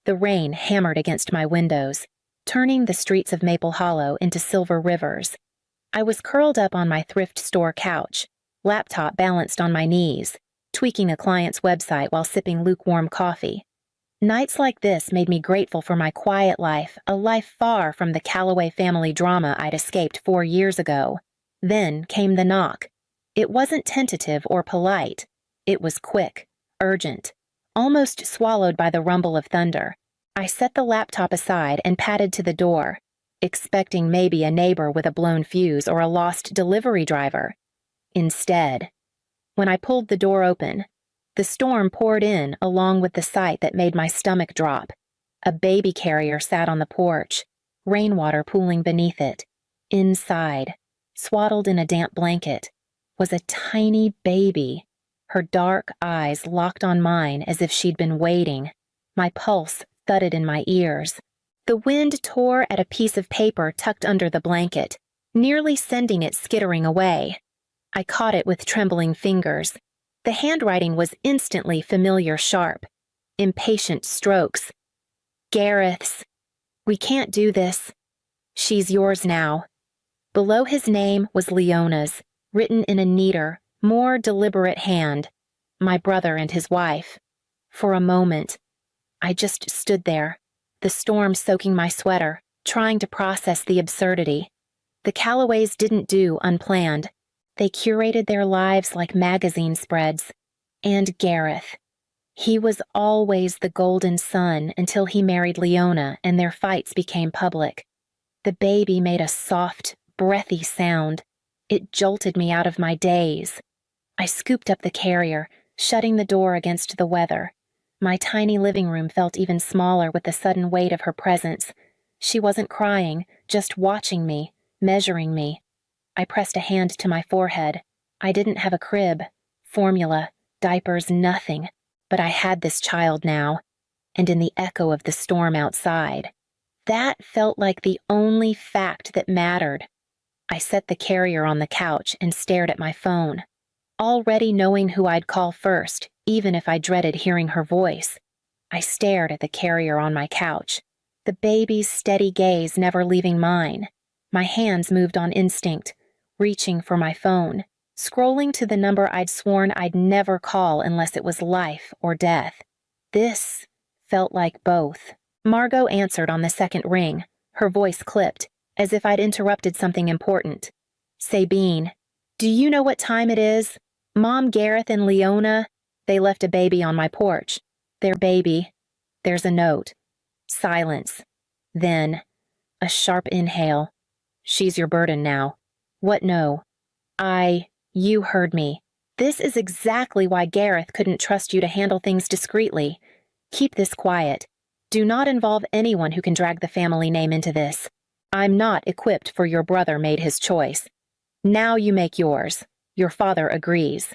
The rain hammered against my windows, turning the streets of Maple Hollow into silver rivers. I was curled up on my thrift store couch, laptop balanced on my knees, tweaking a client's website while sipping lukewarm coffee. Nights like this made me grateful for my quiet life, a life far from the Calloway family drama I'd escaped 4 years ago. Then came the knock. It wasn't tentative or polite. It was quick, urgent, almost swallowed by the rumble of thunder. I set the laptop aside and padded to the door, expecting maybe a neighbor with a blown fuse or a lost delivery driver. Instead, when I pulled the door open, the storm poured in along with the sight that made my stomach drop. A baby carrier sat on the porch, rainwater pooling beneath it. Inside, swaddled in a damp blanket, was a tiny baby, her dark eyes locked on mine as if she'd been waiting. My pulse thudded in my ears. The wind tore at a piece of paper tucked under the blanket, nearly sending it skittering away. I caught it with trembling fingers. The handwriting was instantly familiar sharp. Impatient strokes. Gareth's. We can't do this. She's yours now. Below his name was Leona's, written in a neater, more deliberate hand. My brother and his wife. For a moment, I just stood there, the storm soaking my sweater, trying to process the absurdity. The Calloways didn't do unplanned. They curated their lives like magazine spreads. And Gareth. He was always the golden son until he married Leona and their fights became public. The baby made a soft, breathy sound. It jolted me out of my daze. I scooped up the carrier, shutting the door against the weather. My tiny living room felt even smaller with the sudden weight of her presence. She wasn't crying, just watching me, measuring me. I pressed a hand to my forehead. I didn't have a crib, formula, diapers, nothing. But I had this child now, and in the echo of the storm outside. That felt like the only fact that mattered. I set the carrier on the couch and stared at my phone, already knowing who I'd call first, even if I dreaded hearing her voice. I stared at the carrier on my couch, the baby's steady gaze never leaving mine. My hands moved on instinct, reaching for my phone, scrolling to the number I'd sworn I'd never call unless it was life or death. This felt like both. Margot answered on the second ring, her voice clipped, as if I'd interrupted something important. Sabine, do you know what time it is? Mom, Gareth, and Leona, they left a baby on my porch. Their baby. There's a note. Silence. Then, a sharp inhale. She's your burden now. What no? You heard me. This is exactly why Gareth couldn't trust you to handle things discreetly. Keep this quiet. Do not involve anyone who can drag the family name into this. I'm not equipped for your brother made his choice. Now you make yours. Your father agrees.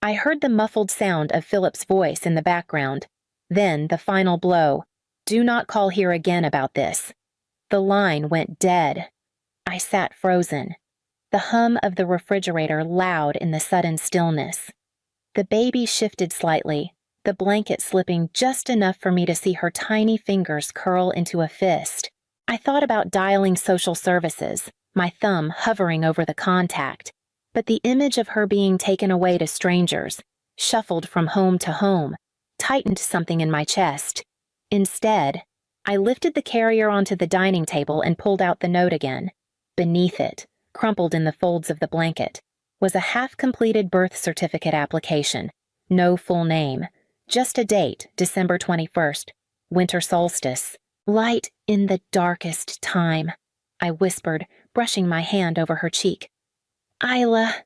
I heard the muffled sound of Philip's voice in the background. Then the final blow. Do not call here again about this. The line went dead. I sat frozen. The hum of the refrigerator loud in the sudden stillness. The baby shifted slightly, the blanket slipping just enough for me to see her tiny fingers curl into a fist. I thought about dialing social services, my thumb hovering over the contact, but the image of her being taken away to strangers, shuffled from home to home, tightened something in my chest. Instead, I lifted the carrier onto the dining table and pulled out the note again. Beneath it, crumpled in the folds of the blanket, was a half-completed birth certificate application. No full name, just a date, December 21st, winter solstice. Light in the darkest time, I whispered, brushing my hand over her cheek. Isla,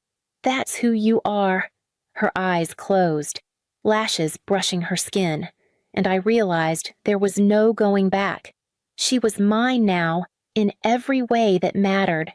that's who you are. Her eyes closed, lashes brushing her skin, and I realized there was no going back. She was mine now, in every way that mattered.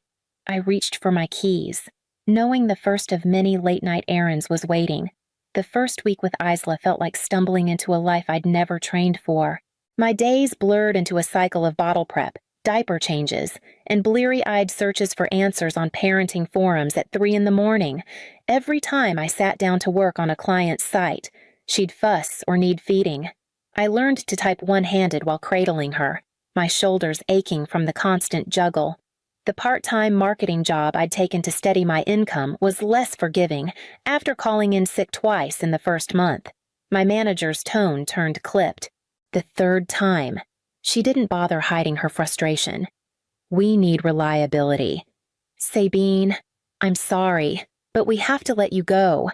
I reached for my keys, knowing the first of many late-night errands was waiting. The first week with Isla felt like stumbling into a life I'd never trained for. My days blurred into a cycle of bottle prep, diaper changes, and bleary-eyed searches for answers on parenting forums at 3 a.m. Every time I sat down to work on a client's site, she'd fuss or need feeding. I learned to type one-handed while cradling her, my shoulders aching from the constant juggle. The part-time marketing job I'd taken to steady my income was less forgiving after calling in sick twice in the first month. My manager's tone turned clipped. The third time. She didn't bother hiding her frustration. We need reliability. Sabine, I'm sorry, but we have to let you go.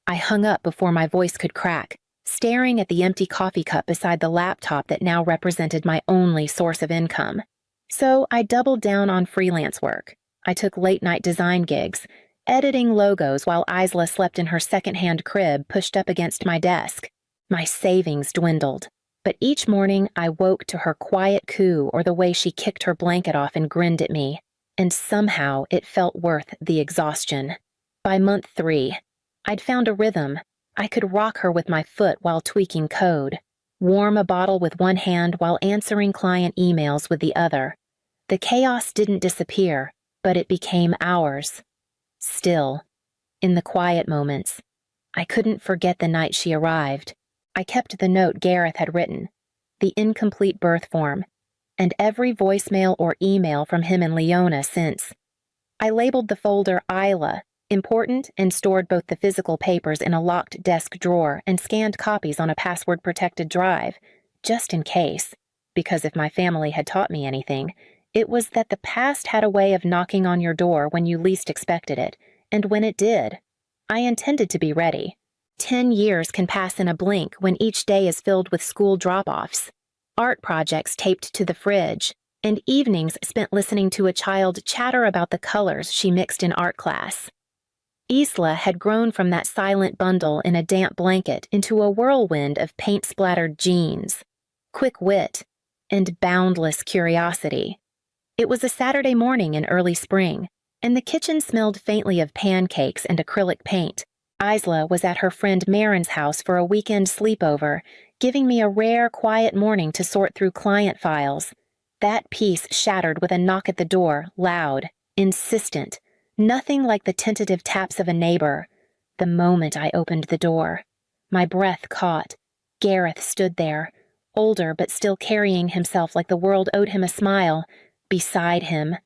I hung up before my voice could crack, staring at the empty coffee cup beside the laptop that now represented my only source of income. So I doubled down on freelance work. I took late-night design gigs, editing logos while Isla slept in her second-hand crib pushed up against my desk. My savings dwindled, but each morning I woke to her quiet coo or the way she kicked her blanket off and grinned at me, and somehow it felt worth the exhaustion. By month 3, I'd found a rhythm. I could rock her with my foot while tweaking code, warm a bottle with one hand while answering client emails with the other. The chaos didn't disappear, but it became ours. Still, in the quiet moments, I couldn't forget the night she arrived. I kept the note Gareth had written, the incomplete birth form, and every voicemail or email from him and Leona since. I labeled the folder Isla, important, and stored both the physical papers in a locked desk drawer and scanned copies on a password-protected drive, just in case, because if my family had taught me anything, it was that the past had a way of knocking on your door when you least expected it, and when it did, I intended to be ready. 10 years can pass in a blink when each day is filled with school drop-offs, art projects taped to the fridge, and evenings spent listening to a child chatter about the colors she mixed in art class. Isla had grown from that silent bundle in a damp blanket into a whirlwind of paint-splattered jeans, quick wit, and boundless curiosity. It was a Saturday morning in early spring, and the kitchen smelled faintly of pancakes and acrylic paint. Isla was at her friend Marin's house for a weekend sleepover, giving me a rare, quiet morning to sort through client files. That peace shattered with a knock at the door, loud, insistent, nothing like the tentative taps of a neighbor. The moment I opened the door, my breath caught. Gareth stood there, older but still carrying himself like the world owed him a smile. Beside him,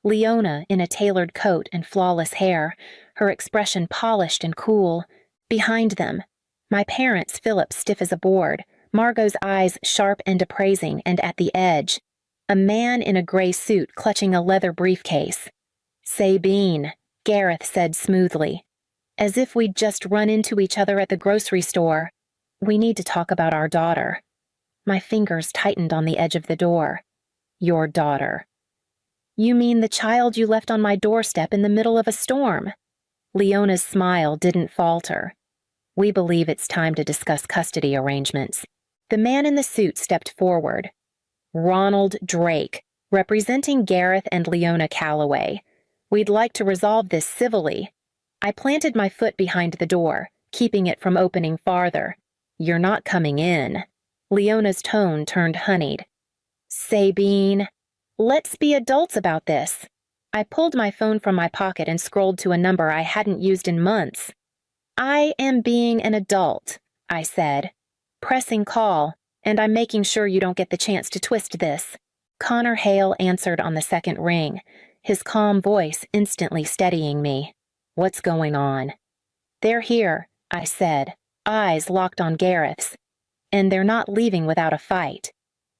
Leona in a tailored coat and flawless hair, her expression polished and cool. Behind them, my parents, Philip stiff as a board, Margot's eyes sharp and appraising, and at the edge, a man in a gray suit clutching a leather briefcase. Sabine, Gareth said smoothly, as if we'd just run into each other at the grocery store. We need to talk about our daughter. My fingers tightened on the edge of the door. Your daughter. You mean the child you left on my doorstep in the middle of a storm? Leona's smile didn't falter. We believe it's time to discuss custody arrangements. The man in the suit stepped forward. Ronald Drake, representing Gareth and Leona Calloway. We'd like to resolve this civilly. I planted my foot behind the door, keeping it from opening farther. You're not coming in. Leona's tone turned honeyed. Sabine, let's be adults about this. I pulled my phone from my pocket and scrolled to a number I hadn't used in months. I am being an adult, I said. Pressing call, and I'm making sure you don't get the chance to twist this. Connor Hale answered on the second ring, his calm voice instantly steadying me. What's going on? They're here, I said, eyes locked on Gareth's. And they're not leaving without a fight.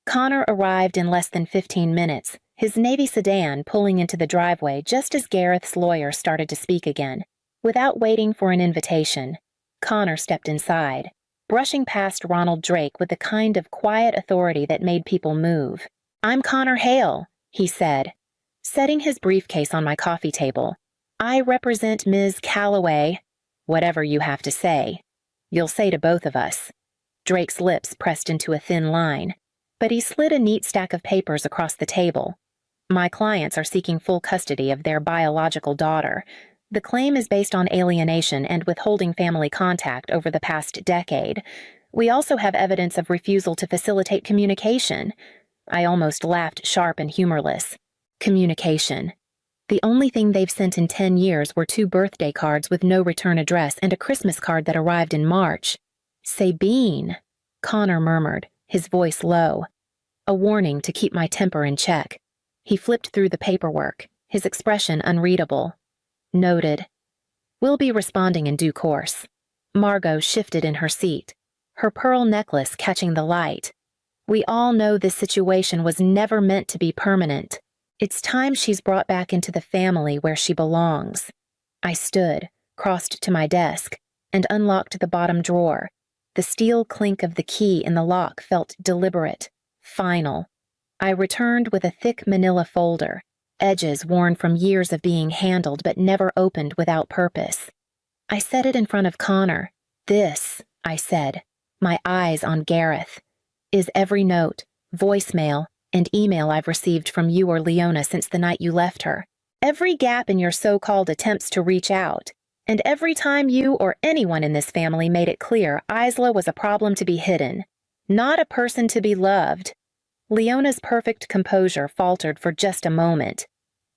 Connor arrived in less than 15 minutes, his Navy sedan pulling into the driveway just as Gareth's lawyer started to speak again. Without waiting for an invitation, Connor stepped inside, brushing past Ronald Drake with the kind of quiet authority that made people move. I'm Connor Hale, he said, setting his briefcase on my coffee table. I represent Ms. Calloway. Whatever you have to say. You'll say to both of us. Drake's lips pressed into a thin line, but he slid a neat stack of papers across the table. My clients are seeking full custody of their biological daughter. The claim is based on alienation and withholding family contact over the past decade. We also have evidence of refusal to facilitate communication. I almost laughed sharp and humorless. Communication. The only thing they've sent in 10 years were 2 birthday cards with no return address and a Christmas card that arrived in March. Sabine, Connor murmured, his voice low, a warning to keep my temper in check. He flipped through the paperwork, his expression unreadable. Noted. We'll be responding in due course. Margot shifted in her seat, her pearl necklace catching the light. We all know this situation was never meant to be permanent. It's time she's brought back into the family where she belongs. I stood, crossed to my desk, and unlocked the bottom drawer. The steel clink of the key in the lock felt deliberate, final. I returned with a thick manila folder, edges worn from years of being handled but never opened without purpose. I set it in front of Connor. This, I said, my eyes on Gareth, is every note, voicemail, and email I've received from you or Leona since the night you left her. Every gap in your so-called attempts to reach out, and every time you or anyone in this family made it clear Isla was a problem to be hidden, not a person to be loved. Leona's perfect composure faltered for just a moment.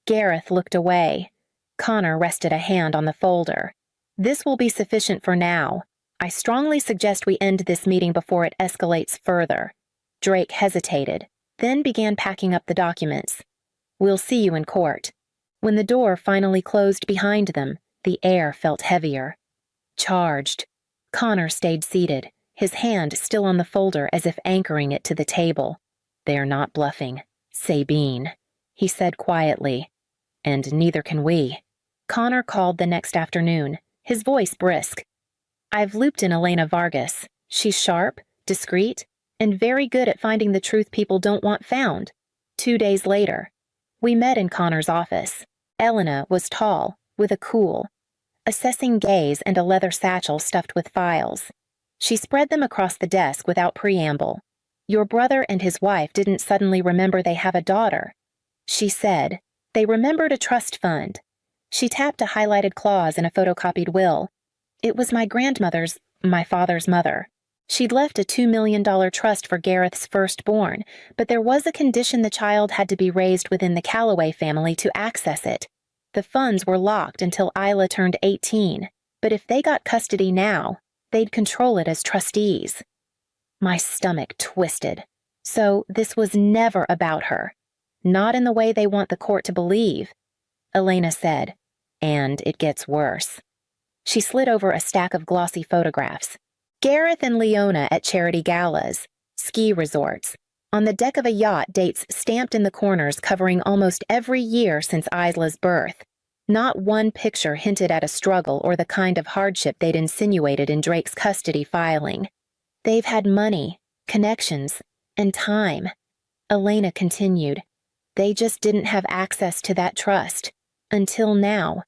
Gareth looked away. Connor rested a hand on the folder. This will be sufficient for now. I strongly suggest we end this meeting before it escalates further. Drake hesitated, then began packing up the documents. We'll see you in court. When the door finally closed behind them, the air felt heavier. Charged. Connor stayed seated, his hand still on the folder as if anchoring it to the table. They're not bluffing. Sabine, he said quietly. And neither can we. Connor called the next afternoon, his voice brisk. I've looped in Elena Vargas. She's sharp, discreet, and very good at finding the truth people don't want found. 2 days later, we met in Connor's office. Elena was tall, with a cool, assessing gaze and a leather satchel stuffed with files. She spread them across the desk without preamble. Your brother and his wife didn't suddenly remember they have a daughter. She said, they remembered a trust fund. She tapped a highlighted clause in a photocopied will. It was my grandmother's, my father's mother. She'd left a $2 million trust for Gareth's firstborn, but there was a condition the child had to be raised within the Calloway family to access it. The funds were locked until Isla turned 18, but if they got custody now, they'd control it as trustees. My stomach twisted. So this was never about her. Not in the way they want the court to believe. Elena said, and it gets worse. She slid over a stack of glossy photographs. Gareth and Leona at charity galas, ski resorts, on the deck of a yacht, dates stamped in the corners covering almost every year since Isla's birth. Not one picture hinted at a struggle or the kind of hardship they'd insinuated in Drake's custody filing. They've had money, connections, and time. Elena continued. They just didn't have access to that trust. Until now.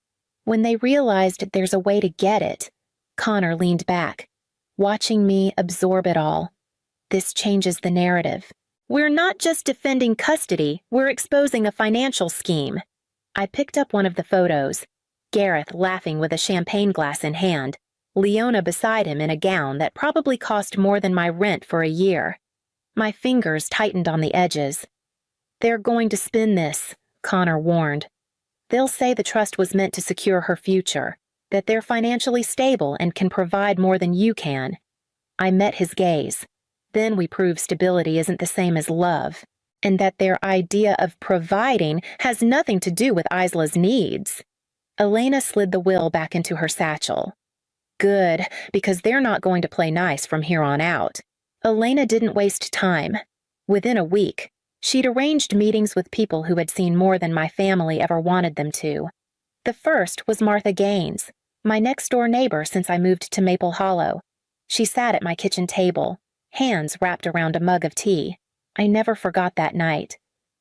When they realized there's a way to get it, Connor leaned back, watching me absorb it all. This changes the narrative. We're not just defending custody, we're exposing a financial scheme. I picked up one of the photos. Gareth laughing with a champagne glass in hand, Leona beside him in a gown that probably cost more than my rent for a year. My fingers tightened on the edges. They're going to spin this, Connor warned. They'll say the trust was meant to secure her future, that they're financially stable and can provide more than you can. I met his gaze. Then we prove stability isn't the same as love, and that their idea of providing has nothing to do with Isla's needs. Elena slid the will back into her satchel. Good, because they're not going to play nice from here on out. Elena didn't waste time. Within a week, she'd arranged meetings with people who had seen more than my family ever wanted them to. The first was Martha Gaines, my next-door neighbor since I moved to Maple Hollow. She sat at my kitchen table, hands wrapped around a mug of tea. I never forgot that night.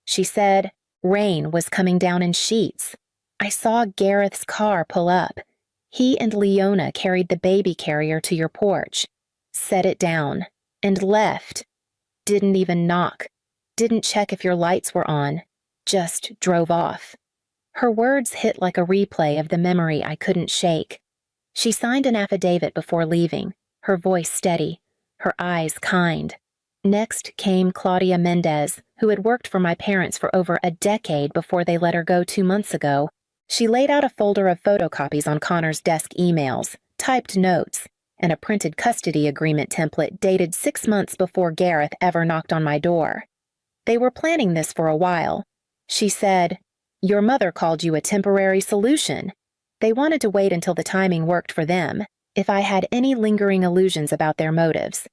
She said, rain was coming down in sheets. I saw Gareth's car pull up. He and Leona carried the baby carrier to your porch, set it down, and left. Didn't even knock. Didn't check if your lights were on. Just drove off. Her words hit like a replay of the memory I couldn't shake. She signed an affidavit before leaving, her voice steady, her eyes kind. Next came Claudia Mendez, who had worked for my parents for over a decade before they let her go 2 months ago. She laid out a folder of photocopies on Connor's desk emails, typed notes. and a printed custody agreement template dated 6 months before Gareth ever knocked on my door. They were planning this for a while. She said, "Your mother called you a temporary solution." They wanted to wait until the timing worked for them, if I had any lingering illusions about their motives.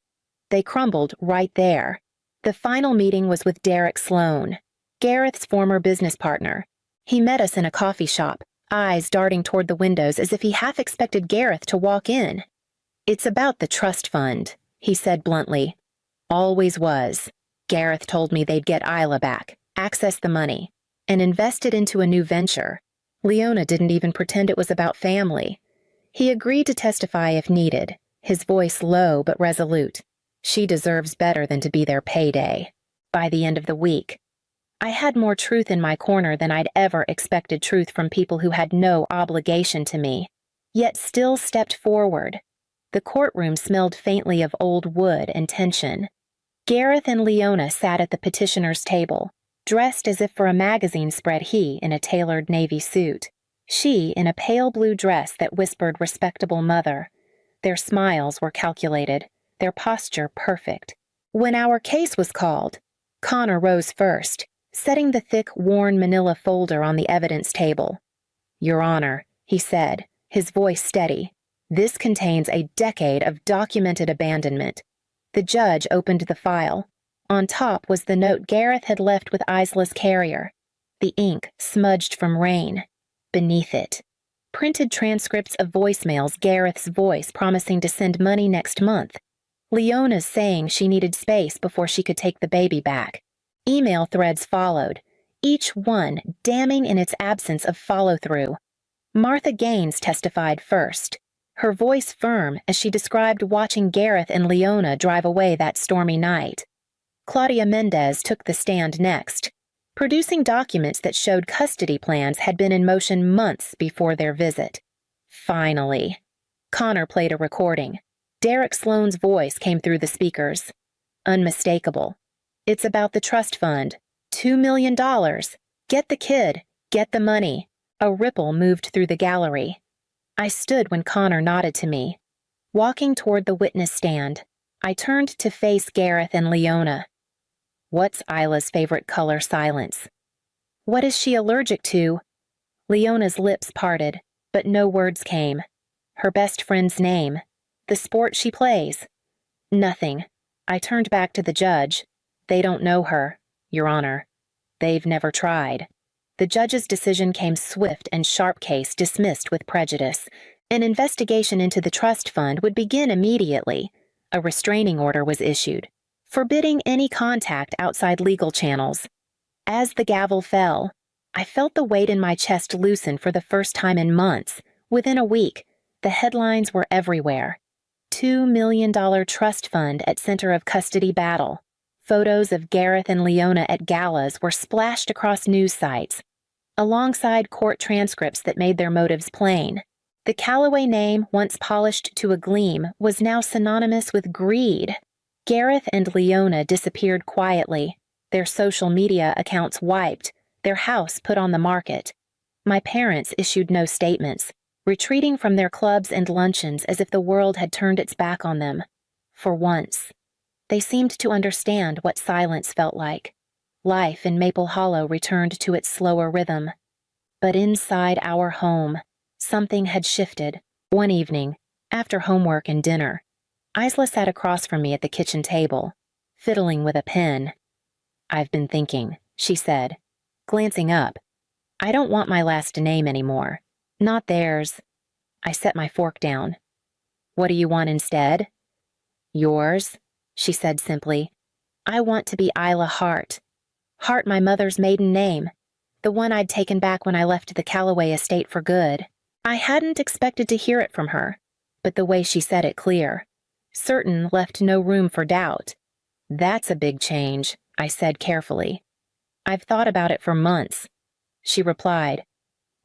They crumbled right there. The final meeting was with Derek Sloan, Gareth's former business partner. He met us in a coffee shop, eyes darting toward the windows as if he half expected Gareth to walk in. "It's about the trust fund," he said bluntly. "Always was. Gareth told me they'd get Isla back, access the money, and invest it into a new venture. Leona didn't even pretend it was about family. He agreed to testify if needed, his voice low but resolute. She deserves better than to be their payday. By the end of the week, I had more truth in my corner than I'd ever expected truth from people who had no obligation to me, yet still stepped forward. The courtroom smelled faintly of old wood and tension. Gareth and Leona sat at the petitioner's table, dressed as if for a magazine spread, he in a tailored navy suit, she in a pale blue dress that whispered respectable mother. Their smiles were calculated, their posture perfect. When our case was called, Connor rose first, setting the thick, worn manila folder on the evidence table. "Your Honor," he said, his voice steady, "this contains a decade of documented abandonment." The judge opened the file. On top was the note Gareth had left with Isla's carrier, the ink smudged from rain. Beneath it, printed transcripts of voicemails, Gareth's voice promising to send money next month, Leona's saying she needed space before she could take the baby back. Email threads followed, each one damning in its absence of follow-through. Martha Gaines testified first, her voice firm as she described watching Gareth and Leona drive away that stormy night. Claudia Mendez took the stand next, producing documents that showed custody plans had been in motion months before their visit. Finally, Connor played a recording. Derek Sloan's voice came through the speakers. Unmistakable. "It's about the trust fund. $2 million. Get the kid. Get the money." A ripple moved through the gallery. I stood when Connor nodded to me. Walking toward the witness stand, I turned to face Gareth and Leona. "What's Isla's favorite color?" Silence. "What is she allergic to?" Leona's lips parted, but no words came. Her best friend's name. The sport she plays. Nothing. I turned back to the judge. "They don't know her, Your Honor. They've never tried." The judge's decision came swift and sharp. Case dismissed with prejudice. An investigation into the trust fund would begin immediately. A restraining order was issued, forbidding any contact outside legal channels. As the gavel fell, I felt the weight in my chest loosen for the first time in months. Within a week, the headlines were everywhere. $2 million trust fund at center of custody battle. Photos of Gareth and Leona at galas were splashed across news sites, alongside court transcripts that made their motives plain. The Callaway name, once polished to a gleam, was now synonymous with greed. Gareth and Leona disappeared quietly, their social media accounts wiped, their house put on the market. My parents issued no statements, retreating from their clubs and luncheons as if the world had turned its back on them. For once, they seemed to understand what silence felt like. Life in Maple Hollow returned to its slower rhythm. But inside our home, something had shifted. One evening, after homework and dinner, Isla sat across from me at the kitchen table, fiddling with a pen. "I've been thinking," she said, glancing up. "I don't want my last name anymore. Not theirs." I set my fork down. "What do you want instead?" "Yours," she said simply. "I want to be Isla Hart. Hart, my mother's maiden name, the one I'd taken back when I left the Callaway estate for good." I hadn't expected to hear it from her, but the way she said it clear, certain, left no room for doubt. "That's a big change," I said carefully. "I've thought about it for months." She replied,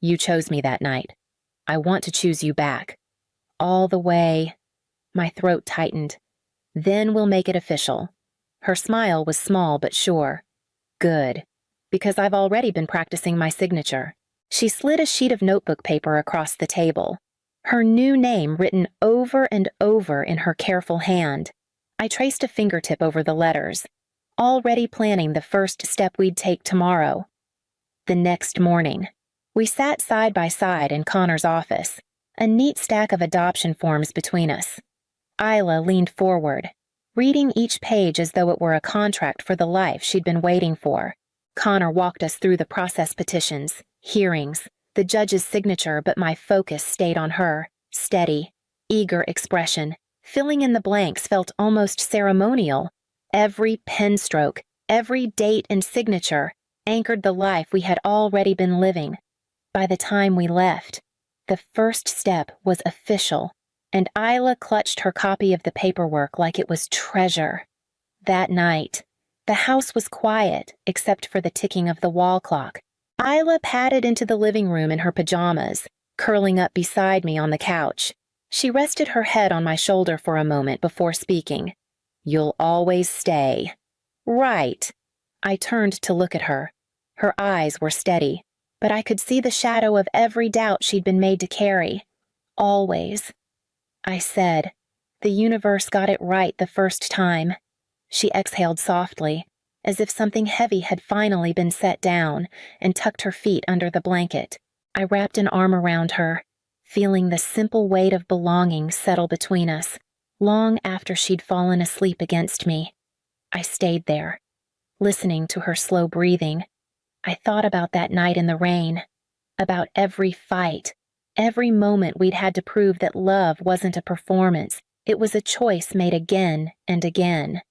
"You chose me that night. I want to choose you back. All the way." My throat tightened. "Then we'll make it official." Her smile was small but sure. "Good, because I've already been practicing my signature." She slid a sheet of notebook paper across the table. her new name written over and over in her careful hand. I traced a fingertip over the letters, already planning the first step we'd take tomorrow. The next morning, we sat side by side in Connor's office, a neat stack of adoption forms between us. Isla leaned forward, reading each page as though it were a contract for the life she'd been waiting for. Connor walked us through the process petitions, hearings, the judge's signature, but my focus stayed on her, steady, eager expression. Filling in the blanks felt almost ceremonial. Every pen stroke, every date and signature anchored the life we had already been living. By the time we left, the first step was official, and Isla clutched her copy of the paperwork like it was treasure. That night, the house was quiet except for the ticking of the wall clock. Isla padded into the living room in her pajamas, curling up beside me on the couch. She rested her head on my shoulder for a moment before speaking. "You'll always stay." "Right." I turned to look at her. Her eyes were steady, but I could see the shadow of every doubt she'd been made to carry. "Always." I said, "The universe got it right the first time." She exhaled softly, as if something heavy had finally been set down, and tucked her feet under the blanket. I wrapped an arm around her, feeling the simple weight of belonging settle between us, long after she'd fallen asleep against me. I stayed there, listening to her slow breathing. I thought about that night in the rain, about every fight, every moment we'd had to prove that love wasn't a performance, it was a choice made again and again.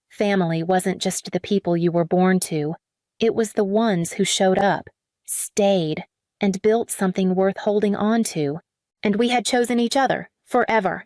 Family wasn't just the people you were born to, it was the ones who showed up, stayed, and built something worth holding on to. And we had chosen each other, forever.